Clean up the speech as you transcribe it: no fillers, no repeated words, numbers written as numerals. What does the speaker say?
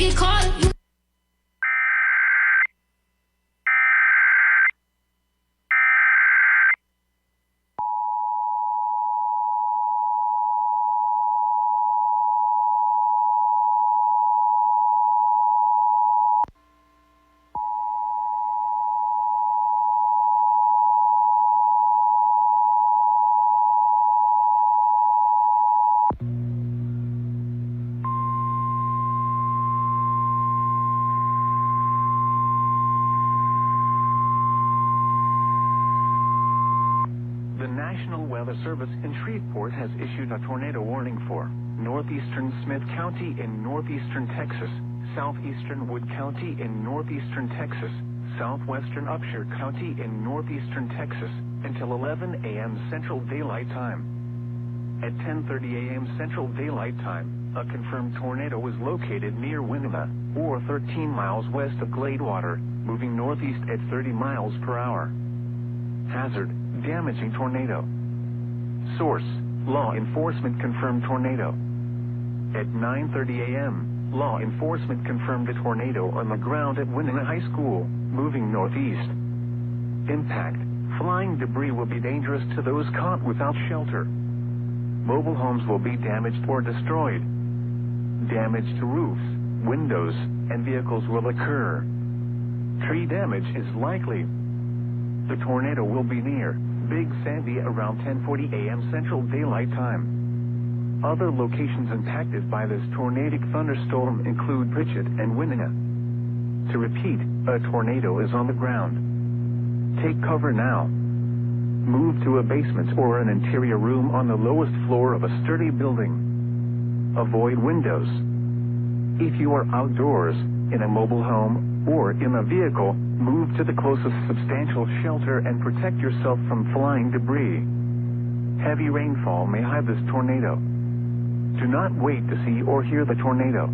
get caught. The National Weather Service in Shreveport has issued a tornado warning for northeastern Smith County in northeastern Texas, southeastern Wood County in northeastern Texas, southwestern Upshur County in northeastern Texas, until 11 a.m. Central Daylight Time. At 10:30 a.m. Central Daylight Time, a confirmed tornado was located near Winona, or 13 miles west of Gladewater, moving northeast at 30 miles per hour. Hazard: damaging tornado. Source: law enforcement confirmed tornado. At 9:30 a.m., law enforcement confirmed a tornado on the ground at Winona High School, moving northeast. Impact: flying debris will be dangerous to those caught without shelter. Mobile homes will be damaged or destroyed. Damage to roofs, windows, and vehicles will occur. Tree damage is likely. The tornado will be near Big Sandy around 10:40 a.m. Central Daylight Time. Other locations impacted by this tornadic thunderstorm include Pritchett and Winona. To repeat, a tornado is on the ground. Take cover now. Move to a basement or an interior room on the lowest floor of a sturdy building. Avoid windows. If you are outdoors, in a mobile home, or in a vehicle, move to the closest substantial shelter and protect yourself from flying debris. Heavy rainfall may hide this tornado. Do not wait to see or hear the tornado.